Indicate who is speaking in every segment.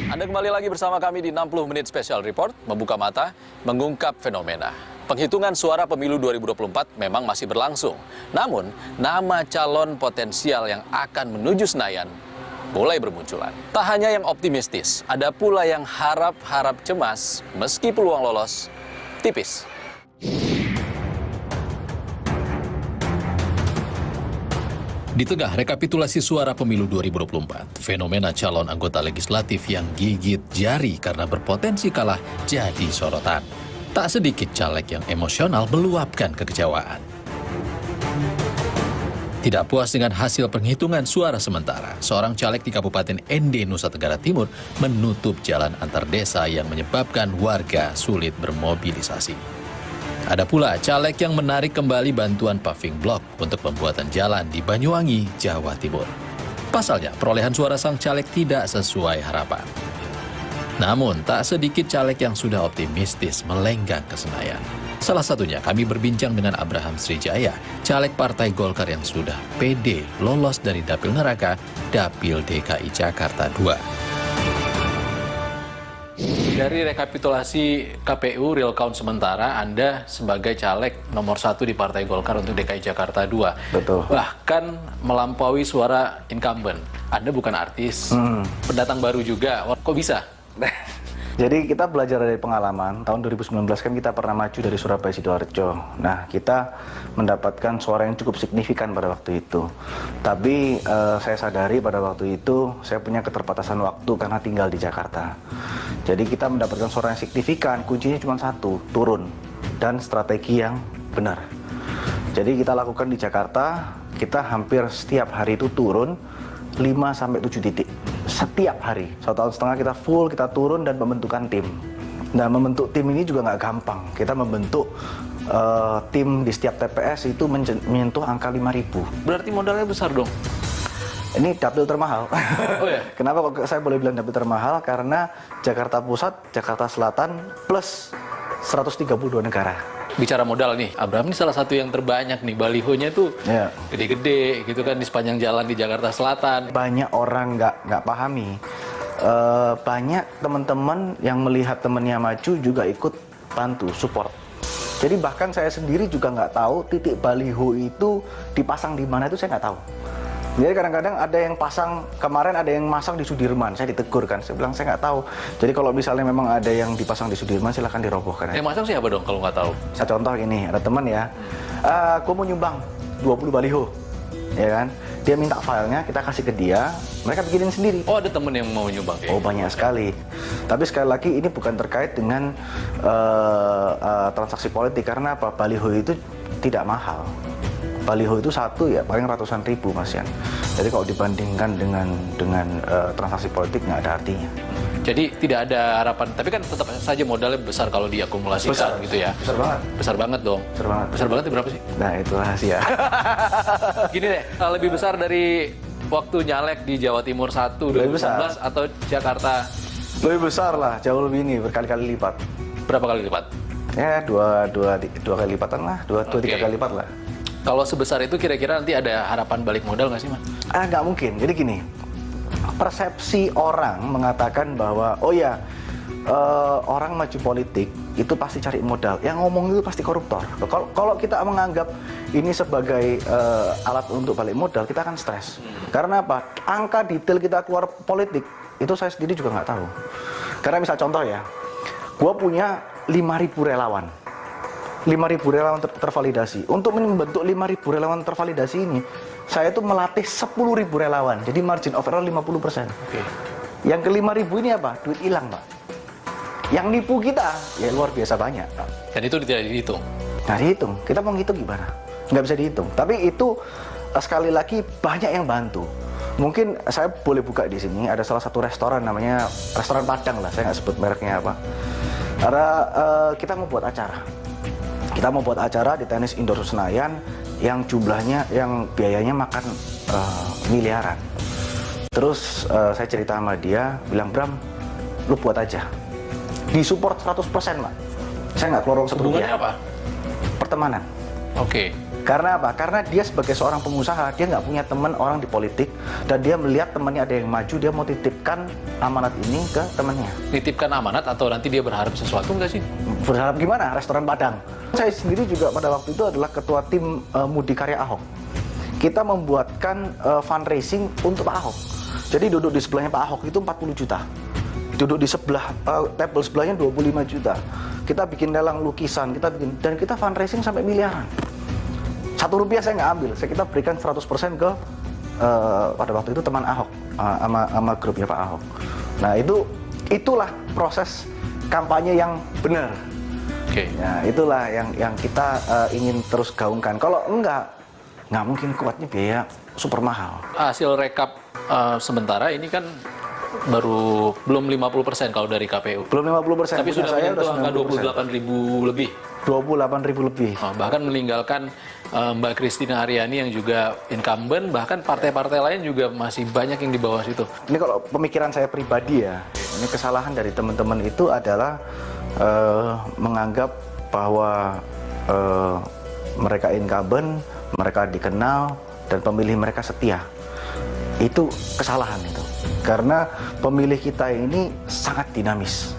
Speaker 1: Anda kembali lagi bersama kami di 60 Menit Special Report, membuka mata, mengungkap fenomena. Penghitungan suara pemilu 2024 memang masih berlangsung. Namun, nama calon potensial yang akan menuju Senayan mulai bermunculan. Tak hanya yang optimistis, ada pula yang harap-harap cemas meski peluang lolos tipis. Di tengah rekapitulasi suara pemilu 2024, fenomena calon anggota legislatif yang gigit jari karena berpotensi kalah jadi sorotan. Tak sedikit caleg yang emosional meluapkan kekecewaan. Tidak puas dengan hasil penghitungan suara sementara, seorang caleg di Kabupaten Ende, Nusa Tenggara Timur menutup jalan antar desa yang menyebabkan warga sulit bermobilisasi. Ada pula caleg yang menarik kembali bantuan paving block untuk pembuatan jalan di Banyuwangi, Jawa Timur. Pasalnya, perolehan suara sang caleg tidak sesuai harapan. Namun, tak sedikit caleg yang sudah optimistis melenggang ke Senayan. Salah satunya kami berbincang dengan Abraham Srijaya, caleg Partai Golkar yang sudah pede lolos dari Dapil Neraka, Dapil DKI Jakarta II. Dari rekapitulasi KPU real count sementara, Anda sebagai caleg nomor 1 di Partai Golkar untuk DKI Jakarta II.
Speaker 2: Betul.
Speaker 1: Bahkan melampaui suara incumbent. Anda bukan artis, pendatang baru juga. Kok bisa?
Speaker 2: Jadi kita belajar dari pengalaman, tahun 2019 kan kita pernah maju dari Surabaya Sidoarjo. Nah, kita mendapatkan suara yang cukup signifikan pada waktu itu. Tapi saya sadari pada waktu itu saya punya keterbatasan waktu karena tinggal di Jakarta. Jadi kita mendapatkan suara yang signifikan, kuncinya cuma satu, turun. Dan strategi yang benar. Jadi kita lakukan di Jakarta, kita hampir setiap hari itu turun 5-7 titik. Setiap hari, 1,5 tahun kita full, kita turun dan membentukkan tim. Nah, membentuk tim ini juga nggak gampang. Kita membentuk tim di setiap TPS itu menyentuh angka 5.000.
Speaker 1: Berarti modalnya besar dong?
Speaker 2: Ini dapil termahal.
Speaker 1: Oh ya?
Speaker 2: Kenapa kok saya boleh bilang dapil termahal? Karena Jakarta Pusat, Jakarta Selatan, plus 132 negara.
Speaker 1: Bicara modal nih, Abraham ini salah satu yang terbanyak nih, balihonya tuh gede-gede gitu kan di sepanjang jalan di Jakarta Selatan.
Speaker 2: Banyak orang nggak pahami. Banyak teman-teman yang melihat temannya maju juga ikut bantu, support. Jadi bahkan saya sendiri juga nggak tahu titik baliho itu dipasang di mana, itu saya nggak tahu. Jadi kadang-kadang ada yang pasang, kemarin ada yang masang di Sudirman, saya ditegur kan, saya bilang saya nggak tahu. Jadi kalau misalnya memang ada yang dipasang di Sudirman, silahkan dirobohkan.
Speaker 1: Yang masang siapa dong kalau nggak tahu?
Speaker 2: Saya contoh ini, ada teman ya, aku mau nyumbang 20 baliho, ya kan? Dia minta filenya, kita kasih ke dia, mereka bikinin sendiri.
Speaker 1: Oh, ada temen yang mau nyumbang kayak?
Speaker 2: Oh, banyak sekali. Tapi sekali lagi ini bukan terkait dengan transaksi politik, karena apa? Baliho itu tidak mahal. Baliho itu satu ya paling ratusan ribu, Mas Yan. Jadi kalau dibandingkan dengan transaksi politik nggak ada artinya.
Speaker 1: Jadi tidak ada harapan, tapi kan tetap saja modalnya besar kalau diakumulasikan
Speaker 2: Besar,
Speaker 1: gitu ya.
Speaker 2: Besar banget.
Speaker 1: Besar banget dong.
Speaker 2: Besar banget.
Speaker 1: Besar banget itu berapa sih?
Speaker 2: Nah, itu rahasia.
Speaker 1: Gini deh, lebih besar dari waktu nyalek di Jawa Timur 1 2019 atau Jakarta?
Speaker 2: Lebih besar lah, jauh lebih ini, berkali-kali lipat.
Speaker 1: Berapa kali lipat?
Speaker 2: Ya, dua kali lipatan lah, dua tiga kali lipat lah.
Speaker 1: Kalau sebesar itu kira-kira nanti ada harapan balik modal nggak sih, Mas?
Speaker 2: Nggak mungkin. Jadi gini, persepsi orang mengatakan bahwa, oh ya, orang maju politik itu pasti cari modal. Yang ngomong itu pasti koruptor. Kalau kita menganggap ini sebagai alat untuk balik modal, kita akan stres. Karena apa? Angka detail kita keluar politik, itu saya sendiri juga nggak tahu. Karena misal contoh ya, gue punya 5.000 relawan. 5.000 relawan tervalidasi. Untuk membentuk 5.000 relawan tervalidasi ini, saya tuh melatih 10.000 relawan. Jadi margin of error 50%.
Speaker 1: Okay.
Speaker 2: Yang ke 5.000 ini apa? Duit hilang, Pak. Yang nipu kita, ya luar biasa banyak, Pak.
Speaker 1: Dan itu tidak dihitung?
Speaker 2: Nggak dihitung. Kita mau ngitung gimana? Nggak bisa dihitung. Tapi itu sekali lagi banyak yang bantu. Mungkin saya boleh buka di sini, ada salah satu restoran namanya restoran Padang lah, saya nggak sebut mereknya apa. Karena kita mau buat acara. Kita mau buat acara di tenis indoor Senayan yang jumlahnya, yang biayanya makan miliaran. Terus saya cerita sama dia, bilang, Bram, lu buat aja. Disupport 100%, Pak. Saya nggak keluar uang
Speaker 1: Hubungannya
Speaker 2: sepenuhnya.
Speaker 1: apa?
Speaker 2: Pertemanan.
Speaker 1: Oke.
Speaker 2: Karena apa? Karena dia sebagai seorang pengusaha, dia nggak punya teman orang di politik, dan dia melihat temannya ada yang maju, dia mau titipkan amanat ini ke temannya.
Speaker 1: Titipkan amanat atau nanti dia berharap sesuatu nggak sih?
Speaker 2: Berharap gimana? Restoran Padang. Saya sendiri juga pada waktu itu adalah ketua tim Mudikarya Ahok. Kita membuatkan fundraising untuk Pak Ahok. Jadi duduk di sebelahnya Pak Ahok itu 40 juta. Duduk di sebelah table sebelahnya 25 juta. Kita bikin lelang lukisan, dan kita fundraising sampai miliaran. Rp1 saya nggak ambil, kita berikan 100% ke pada waktu itu teman Ahok sama grupnya Pak Ahok. Nah itulah proses kampanye yang benar.
Speaker 1: Oke.
Speaker 2: Ya, itulah yang kita ingin terus gaungkan. Kalau nggak mungkin kuatnya biaya super mahal.
Speaker 1: Hasil rekap sementara ini kan belum 50% kalau dari KPU.
Speaker 2: Belum 50%.
Speaker 1: Tapi sudah
Speaker 2: saya
Speaker 1: menyentuh angka
Speaker 2: 28.000
Speaker 1: lebih.
Speaker 2: 28.000 lebih.
Speaker 1: Bahkan meninggalkan Mbak Christina Haryani yang juga incumbent, bahkan partai-partai lain juga masih banyak yang di bawah situ.
Speaker 2: Ini kalau pemikiran saya pribadi ya, ini kesalahan dari teman-teman itu adalah menganggap bahwa mereka incumbent, mereka dikenal, dan pemilih mereka setia. Itu kesalahan itu. Karena pemilih kita ini sangat dinamis.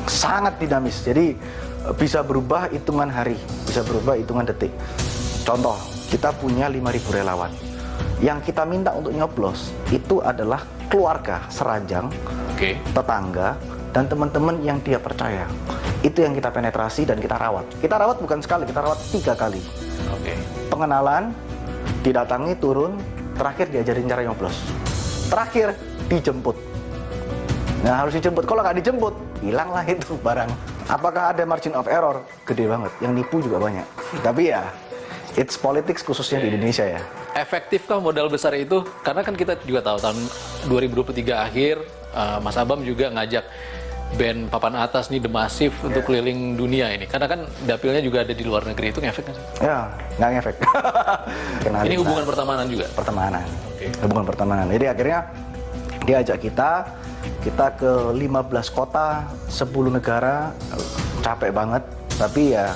Speaker 2: Sangat dinamis. Jadi bisa berubah hitungan hari, bisa berubah hitungan detik. Contoh, kita punya 5.000 relawan. Yang kita minta untuk nyoblos itu adalah keluarga seranjang, tetangga, dan teman-teman yang dia percaya. Itu yang kita penetrasi dan kita rawat. Kita rawat bukan sekali, kita rawat 3 kali. Pengenalan, didatangi, turun, terakhir diajarin cara nyoblos. Terakhir dijemput. Nah, harus dijemput. Kalau nggak dijemput, hilanglah itu barang. Apakah ada margin of error? Gede banget. Yang nipu juga banyak. Tapi ya, it's politics khususnya di Indonesia ya.
Speaker 1: Efektifkah modal besar itu? Karena kan kita juga tahu tahun 2023 akhir, Mas Abam juga ngajak band papan atas nih The Massive untuk keliling dunia ini. Karena kan dapilnya juga ada di luar negeri, itu ngefek nggak sih?
Speaker 2: Ya, nggak ngefek.
Speaker 1: Ini hubungan pertemanan juga?
Speaker 2: Pertemanan. Hubungan pertemanan. Jadi akhirnya dia ajak kita ke 15 kota, 10 negara, capek banget. Tapi ya,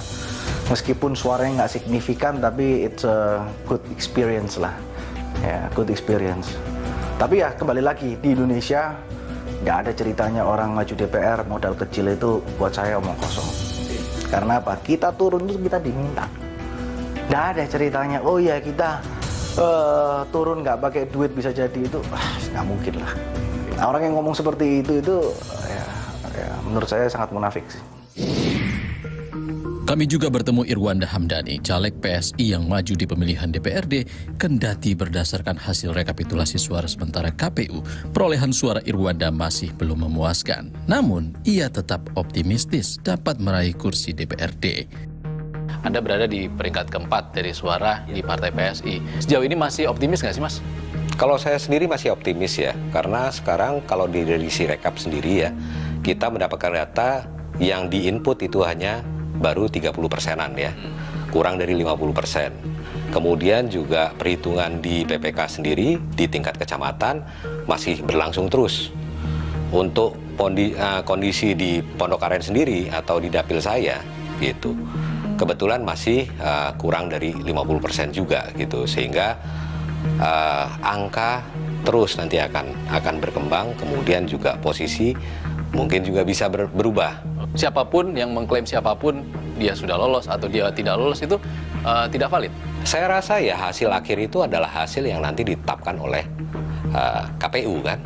Speaker 2: meskipun suaranya nggak signifikan, tapi it's a good experience lah. Ya, good experience. Tapi ya, kembali lagi, di Indonesia, nggak ada ceritanya orang maju DPR modal kecil itu buat saya omong kosong. Karena apa? Kita turun itu kita diminta. Nggak ada ceritanya, oh ya kita turun nggak pakai duit bisa jadi itu, nggak mungkin lah. Orang yang ngomong seperti itu ya, menurut saya sangat munafik sih.
Speaker 1: Kami juga bertemu Irwanda Hamdani, caleg PSI yang maju di pemilihan DPRD, kendati berdasarkan hasil rekapitulasi suara sementara KPU, perolehan suara Irwanda masih belum memuaskan. Namun, ia tetap optimistis dapat meraih kursi DPRD. Anda berada di peringkat keempat dari suara di Partai PSI. Sejauh ini masih optimis nggak sih, Mas?
Speaker 3: Kalau saya sendiri masih optimis ya, karena sekarang kalau dari Sirekap sendiri ya, kita mendapatkan data yang di-input itu hanya baru 30%-an ya, kurang dari 50%. Kemudian juga perhitungan di PPK sendiri di tingkat kecamatan masih berlangsung terus. Untuk kondisi di Pondok Aren sendiri atau di dapil saya gitu, kebetulan masih kurang dari 50% juga gitu, sehingga angka terus nanti akan berkembang, kemudian juga posisi mungkin juga bisa berubah.
Speaker 1: Siapapun yang mengklaim siapapun dia sudah lolos atau dia tidak lolos itu tidak valid.
Speaker 3: Saya rasa ya hasil akhir itu adalah hasil yang nanti ditetapkan oleh KPU kan,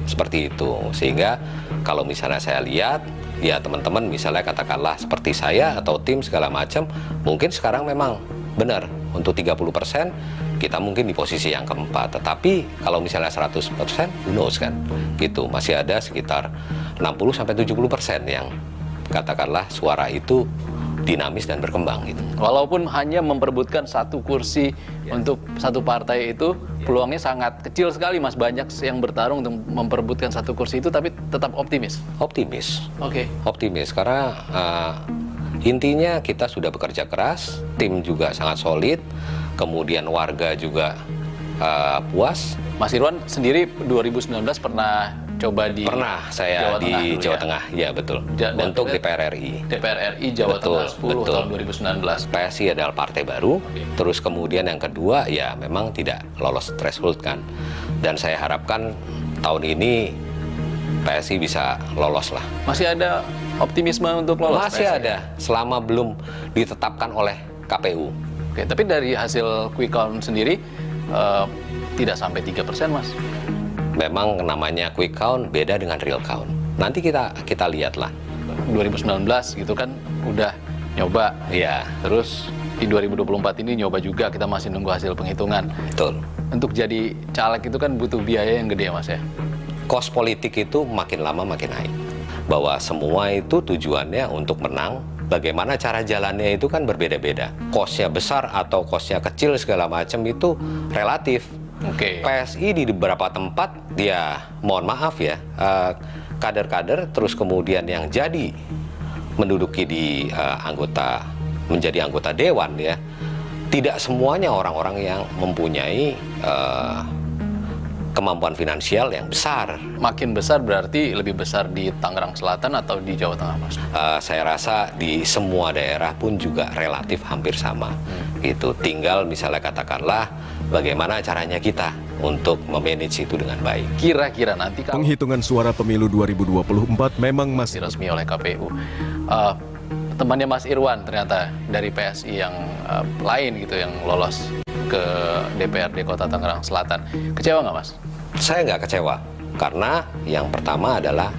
Speaker 3: seperti itu. Sehingga kalau misalnya saya lihat, ya teman-teman misalnya katakanlah seperti saya atau tim segala macam, mungkin sekarang memang benar untuk 30% kita mungkin di posisi yang keempat. Tetapi kalau misalnya 100%, who knows kan, gitu. Masih ada sekitar 60-70% yang katakanlah suara itu dinamis dan berkembang gitu.
Speaker 1: Walaupun hanya memperebutkan satu kursi untuk satu partai itu, peluangnya sangat kecil sekali, Mas. Banyak yang bertarung untuk memperebutkan satu kursi itu, tapi tetap optimis.
Speaker 3: Optimis.
Speaker 1: Oke.
Speaker 3: Optimis karena intinya kita sudah bekerja keras, tim juga sangat solid, kemudian warga juga puas.
Speaker 1: Mas Irwan sendiri 2019 pernah coba di
Speaker 3: Pernah saya
Speaker 1: Jawa
Speaker 3: di
Speaker 1: Tengah dulu
Speaker 3: Jawa
Speaker 1: ya?
Speaker 3: Tengah, ya betul.
Speaker 1: Dan
Speaker 3: Untuk
Speaker 1: kita-
Speaker 3: DPR RI.
Speaker 1: DPR RI Jawa
Speaker 3: Betul,
Speaker 1: Tengah 10
Speaker 3: betul.
Speaker 1: tahun 2019.
Speaker 3: PSI adalah partai baru, terus kemudian yang kedua ya memang tidak lolos threshold kan. Dan saya harapkan tahun ini PSI bisa lolos lah.
Speaker 1: Masih ada optimisme untuk lolos?
Speaker 3: Masih
Speaker 1: PSI?
Speaker 3: ada, selama belum ditetapkan oleh KPU.
Speaker 1: Oke, tapi dari hasil quick count sendiri tidak sampai 3%, Mas.
Speaker 3: Memang namanya quick count beda dengan real count. Nanti kita lihatlah.
Speaker 1: 2019 gitu kan udah nyoba.
Speaker 3: Iya,
Speaker 1: Terus di 2024 ini nyoba juga, kita masih nunggu hasil penghitungan.
Speaker 3: betul.
Speaker 1: Untuk jadi caleg itu kan butuh biaya yang gede ya, Mas ya?
Speaker 3: Kos politik itu makin lama makin naik. Bahwa semua itu tujuannya untuk menang. Bagaimana cara jalannya itu kan berbeda-beda. Kosnya besar atau kosnya kecil segala macam itu relatif.
Speaker 1: Oke.
Speaker 3: PSI di beberapa tempat dia mohon maaf ya, kader-kader terus kemudian yang jadi menduduki di menjadi anggota dewan ya, tidak semuanya orang-orang yang mempunyai kemampuan finansial yang besar.
Speaker 1: Makin besar berarti lebih besar di Tangerang Selatan atau di Jawa Tengah, Mas?
Speaker 3: Saya rasa di semua daerah pun juga relatif hampir sama. Gitu. Tinggal misalnya katakanlah bagaimana caranya kita untuk memanage itu dengan baik.
Speaker 1: Kira-kira nanti kalau
Speaker 4: Penghitungan suara pemilu 2024 memang masih
Speaker 1: resmi oleh KPU, temannya Mas Irwan ternyata dari PSI yang lain gitu yang lolos ke DPRD Kota Tangerang Selatan. Kecewa nggak, Mas?
Speaker 3: Saya nggak kecewa, karena yang pertama adalah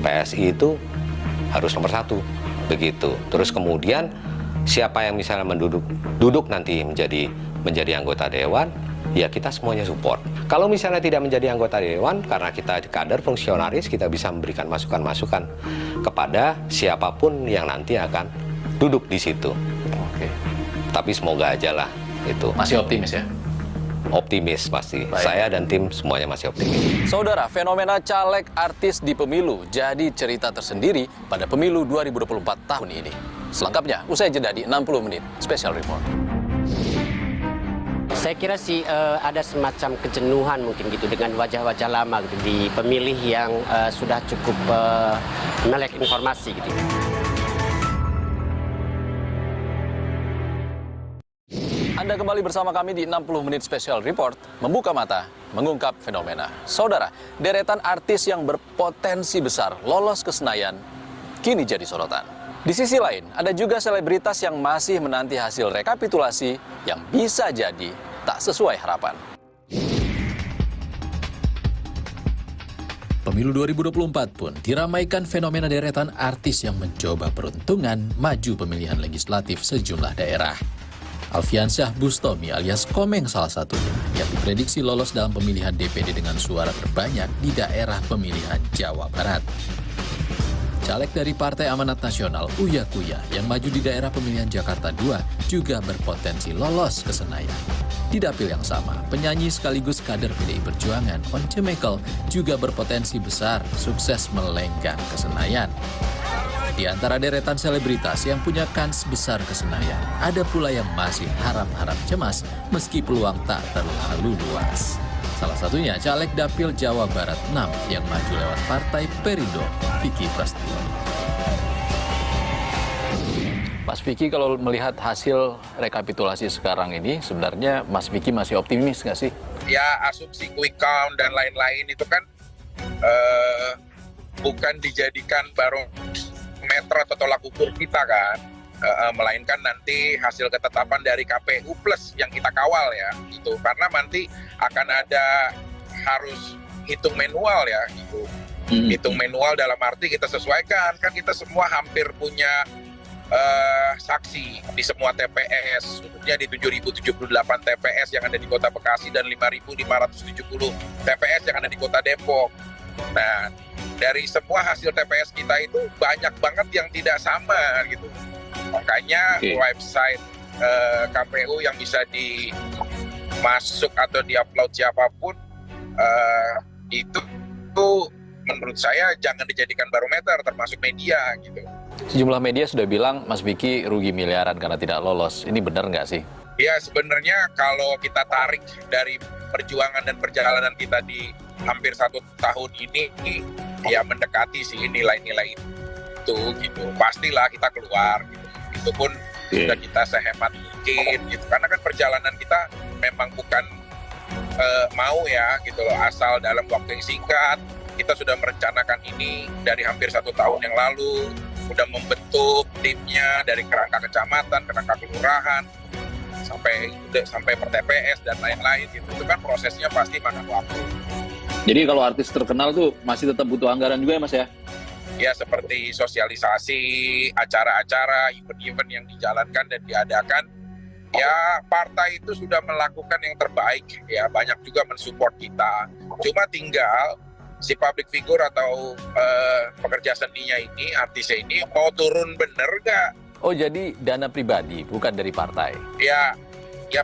Speaker 3: PSI itu harus nomor 1, begitu. Terus kemudian siapa yang misalnya duduk nanti menjadi anggota dewan, ya kita semuanya support. Kalau misalnya tidak menjadi anggota dewan, karena kita kader fungsionaris, kita bisa memberikan masukan-masukan kepada siapapun yang nanti akan duduk di situ.
Speaker 1: Oke.
Speaker 3: Tapi semoga aja lah itu.
Speaker 1: Masih optimis ya?
Speaker 3: Optimis pasti.
Speaker 1: Baik.
Speaker 3: Saya dan tim semuanya masih optimis.
Speaker 1: Saudara, fenomena caleg artis di pemilu jadi cerita tersendiri pada pemilu 2024 tahun ini. Selengkapnya, usai jeda di 60 menit Special Report.
Speaker 5: Saya kira sih ada semacam kejenuhan mungkin gitu dengan wajah-wajah lama gitu di pemilih yang sudah cukup melek informasi gitu.
Speaker 1: Anda kembali bersama kami di 60 menit Special Report, membuka mata, mengungkap fenomena. Saudara, deretan artis yang berpotensi besar lolos ke Senayan kini jadi sorotan. Di sisi lain, ada juga selebritas yang masih menanti hasil rekapitulasi yang bisa jadi tak sesuai harapan. Pemilu 2024 pun diramaikan fenomena deretan artis yang mencoba peruntungan maju pemilihan legislatif sejumlah daerah. Alfiansyah Bustomi alias Komeng salah satunya yang diprediksi lolos dalam pemilihan DPD dengan suara terbanyak di daerah pemilihan Jawa Barat. Caleg dari Partai Amanat Nasional Uya Kuya yang maju di daerah pemilihan Jakarta II juga berpotensi lolos ke Senayan. Di dapil yang sama, penyanyi sekaligus kader PDI Perjuangan Once Mekel juga berpotensi besar sukses melenggang ke Senayan. Di antara deretan selebritas yang punya kans besar ke Senayan, ada pula yang masih harap-harap cemas meski peluang tak terlalu luas. Salah satunya caleg Dapil Jawa Barat 6 yang maju lewat Partai Perindo, Vicky Prasetyo. Mas Vicky, kalau melihat hasil rekapitulasi sekarang ini, sebenarnya Mas Vicky masih optimis nggak sih?
Speaker 6: Ya, asumsi quick count dan lain-lain itu kan bukan dijadikan barometer atau tolak ukur kita kan, melainkan nanti hasil ketetapan dari KPU plus yang kita kawal ya, gitu. Karena nanti akan ada harus hitung manual ya, gitu. Hitung manual dalam arti kita sesuaikan, kan kita semua hampir punya saksi di semua TPS, khususnya di 7.078 TPS yang ada di Kota Bekasi dan 5.570 TPS yang ada di Kota Depok. Nah, dari semua hasil TPS kita itu banyak banget yang tidak sama gitu. Makanya website KPU yang bisa dimasuk atau diupload siapapun itu menurut saya jangan dijadikan barometer, termasuk media gitu.
Speaker 1: Sejumlah media sudah bilang Mas Vicky rugi miliaran karena tidak lolos. Ini benar nggak sih?
Speaker 6: Ya sebenarnya kalau kita tarik dari perjuangan dan perjalanan kita di hampir 1 tahun ini ya mendekati sih nilai-nilai itu gitu. Pastilah kita keluar gitu. Itu pun sudah kita sehemat mungkin gitu. Karena kan perjalanan kita memang bukan mau ya gitu loh, asal dalam waktu yang singkat. Kita sudah merencanakan ini dari hampir 1 tahun yang lalu, sudah membentuk timnya dari kerangka kecamatan, kerangka kelurahan, sampai per TPS dan lain-lain gitu. Itu kan prosesnya pasti makan waktu.
Speaker 1: Jadi kalau artis terkenal tuh masih tetap butuh anggaran juga ya Mas ya?
Speaker 6: Ya seperti sosialisasi, acara-acara, event-event yang dijalankan dan diadakan. Ya partai itu sudah melakukan yang terbaik, ya banyak juga mensupport kita. Cuma tinggal si public figure atau pekerja seninya ini, artisnya ini mau turun bener nggak?
Speaker 1: Oh jadi dana pribadi, bukan dari partai?
Speaker 6: Ya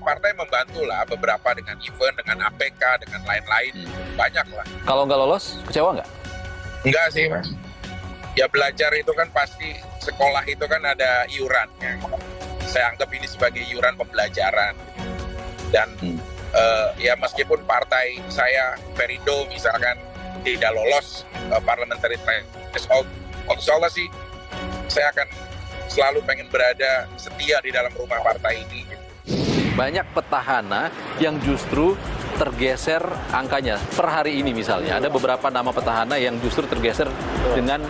Speaker 6: partai membantu lah beberapa dengan event, dengan APK, dengan lain-lain, banyak lah.
Speaker 1: Kalau nggak lolos, kecewa nggak?
Speaker 6: Enggak sih Mas. Ya belajar itu kan pasti, sekolah itu kan ada iurannya. Saya anggap ini sebagai iuran pembelajaran. Dan ya meskipun partai saya, Perindo misalkan, tidak lolos parliamentary threshold, insya Allah sih saya akan selalu pengen berada setia di dalam rumah partai ini.
Speaker 1: Banyak petahana yang justru tergeser angkanya. Per hari ini misalnya, ada beberapa nama petahana yang justru tergeser dengan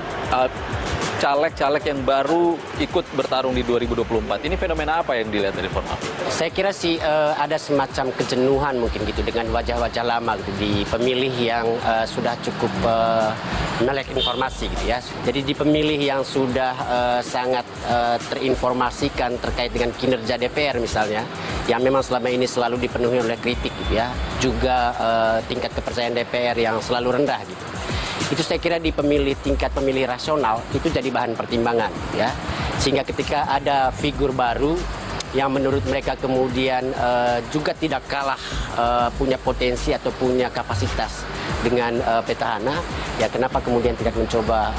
Speaker 1: caleg-caleg yang baru ikut bertarung di 2024. Ini fenomena apa yang dilihat dari Formapi?
Speaker 5: Saya kira sih ada semacam kejenuhan mungkin gitu dengan wajah-wajah lama gitu di pemilih yang sudah cukup melek informasi gitu ya. Jadi di pemilih yang sudah sangat terinformasikan terkait dengan kinerja DPR misalnya, yang memang selama ini selalu dipenuhi oleh kritik gitu ya, juga tingkat kepercayaan DPR yang selalu rendah gitu. Itu saya kira di tingkat pemilih rasional itu jadi bahan pertimbangan ya, sehingga ketika ada figur baru yang menurut mereka kemudian juga tidak kalah punya potensi atau punya kapasitas dengan petahana, ya kenapa kemudian tidak mencoba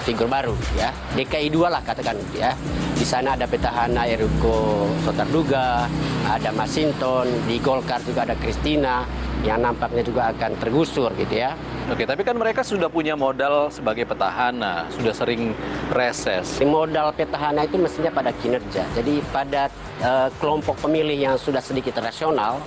Speaker 5: figur baru ya. DKI 2 lah katakan ya, di sana ada petahana Eriko Sotarduga, ada Masinton, di Golkar juga ada Kristina yang nampaknya juga akan tergusur gitu ya.
Speaker 1: Oke, tapi kan mereka sudah punya modal sebagai petahana, sudah sering reses.
Speaker 5: Modal petahana itu mestinya pada kinerja. Jadi pada kelompok pemilih yang sudah sedikit rasional,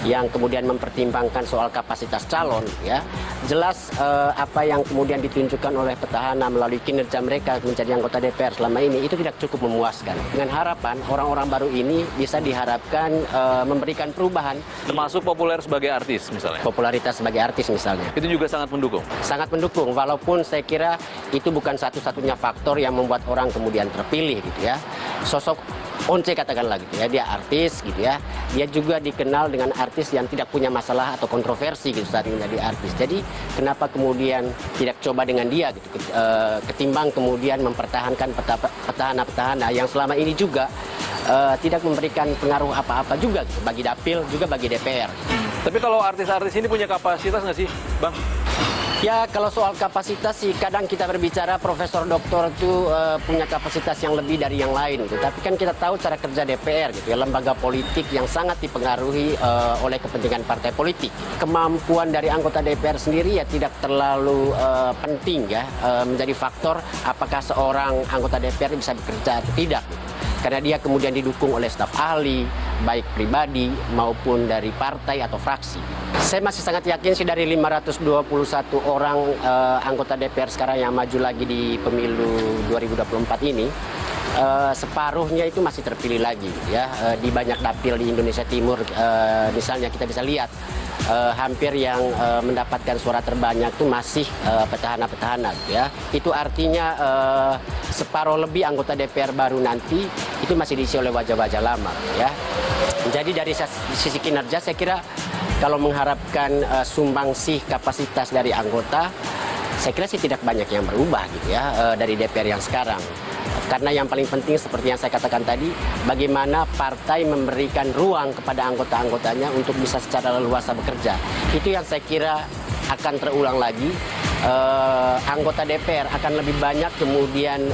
Speaker 5: yang kemudian mempertimbangkan soal kapasitas calon, ya jelas apa yang kemudian ditunjukkan oleh petahana melalui kinerja mereka menjadi anggota DPR selama ini itu tidak cukup memuaskan. Dengan harapan orang-orang baru ini bisa diharapkan memberikan perubahan.
Speaker 1: Termasuk populer sebagai artis misalnya.
Speaker 5: Popularitas sebagai artis misalnya.
Speaker 1: Itu juga sangat mendukung.
Speaker 5: Sangat mendukung, walaupun saya kira itu bukan satu-satunya faktor yang membuat orang kemudian terpilih gitu ya. Sosok Once katakanlah gitu ya, dia artis gitu ya. Dia juga dikenal dengan artis yang tidak punya masalah atau kontroversi gitu saat menjadi artis. Jadi kenapa kemudian tidak coba dengan dia gitu, ketimbang kemudian mempertahankan petahana-petahana yang selama ini juga tidak memberikan pengaruh apa-apa juga gitu, bagi dapil juga bagi DPR.
Speaker 1: Tapi kalau artis-artis ini punya kapasitas nggak sih, Bang?
Speaker 5: Ya kalau soal kapasitas sih kadang kita berbicara profesor doktor itu punya kapasitas yang lebih dari yang lain gitu. Tapi kan kita tahu cara kerja DPR gitu ya, lembaga politik yang sangat dipengaruhi oleh kepentingan partai politik. Kemampuan dari anggota DPR sendiri ya tidak terlalu penting ya menjadi faktor apakah seorang anggota DPR bisa bekerja atau tidak gitu. Karena dia kemudian didukung oleh staf ahli, baik pribadi maupun dari partai atau fraksi. Saya masih sangat yakin sih dari 521 orang anggota DPR sekarang yang maju lagi di pemilu 2024 ini, separuhnya itu masih terpilih lagi ya. Di banyak dapil di Indonesia Timur misalnya kita bisa lihat hampir yang mendapatkan suara terbanyak itu masih petahana-petahana ya. Itu artinya separuh lebih anggota DPR baru nanti itu masih diisi oleh wajah-wajah lama ya. Jadi dari sisi kinerja saya kira kalau mengharapkan sumbangsih kapasitas dari anggota, saya kira sih tidak banyak yang berubah gitu ya dari DPR yang sekarang. Karena yang paling penting seperti yang saya katakan tadi, bagaimana partai memberikan ruang kepada anggota-anggotanya untuk bisa secara leluasa bekerja. Itu yang saya kira akan terulang lagi. Anggota DPR akan lebih banyak kemudian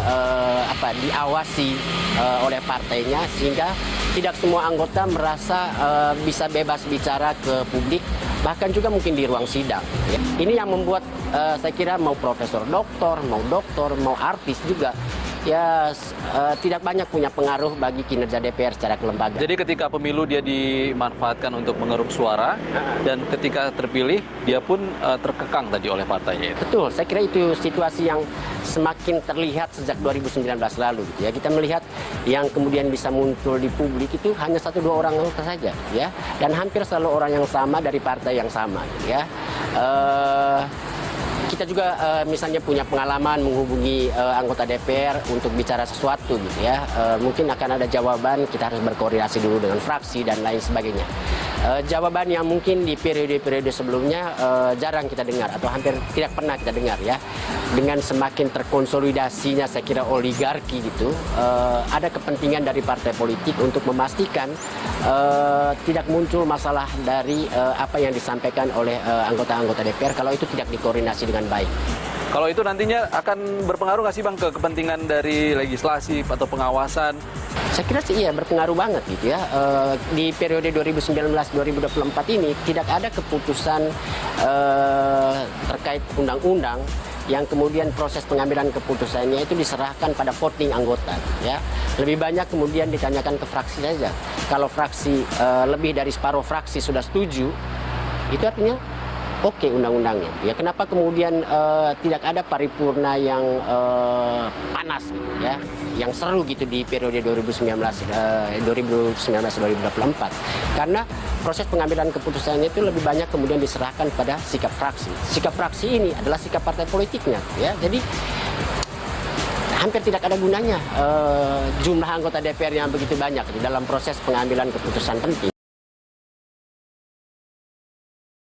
Speaker 5: diawasi oleh partainya, sehingga tidak semua anggota merasa bisa bebas bicara ke publik bahkan juga mungkin di ruang sidang. Ya. Ini yang membuat saya kira mau profesor doktor, mau artis juga, ya tidak banyak punya pengaruh bagi kinerja DPR secara kelembagaan.
Speaker 7: Jadi ketika pemilu dia dimanfaatkan untuk mengeruk suara, dan ketika terpilih dia pun terkekang tadi oleh partainya itu.
Speaker 5: Betul, saya kira itu situasi yang semakin terlihat sejak 2019 lalu. Gitu ya. Kita melihat yang kemudian bisa muncul di publik itu hanya 1-2 orang anggota saja, ya, dan hampir selalu orang yang sama dari partai yang sama, gitu ya. Kita juga misalnya punya pengalaman menghubungi anggota DPR untuk bicara sesuatu gitu ya. Mungkin akan ada jawaban, kita harus berkoordinasi dulu dengan fraksi dan lain sebagainya. Jawaban yang mungkin di periode-periode sebelumnya jarang kita dengar atau hampir tidak pernah kita dengar ya. Dengan semakin terkonsolidasinya saya kira oligarki gitu, ada kepentingan dari partai politik untuk memastikan tidak muncul masalah dari apa yang disampaikan oleh anggota-anggota DPR kalau itu tidak dikoordinasi dengan baik.
Speaker 7: Kalau itu nantinya akan berpengaruh nggak sih Bang ke kepentingan dari legislasi atau pengawasan?
Speaker 5: Saya kira sih iya berpengaruh banget gitu ya. Di periode 2019-2024 ini tidak ada keputusan terkait undang-undang yang kemudian proses pengambilan keputusannya itu diserahkan pada voting anggota ya. Lebih banyak kemudian ditanyakan ke fraksi saja. Kalau fraksi lebih dari separuh fraksi sudah setuju, itu artinya oke undang-undangnya. Ya kenapa kemudian tidak ada paripurna yang panas gitu ya, yang seru gitu di periode 2019-2024. Karena proses pengambilan keputusannya itu lebih banyak kemudian diserahkan pada sikap fraksi. Sikap fraksi ini adalah sikap partai politiknya ya. Jadi hampir tidak ada gunanya jumlah anggota DPR yang begitu banyak dalam proses pengambilan keputusan penting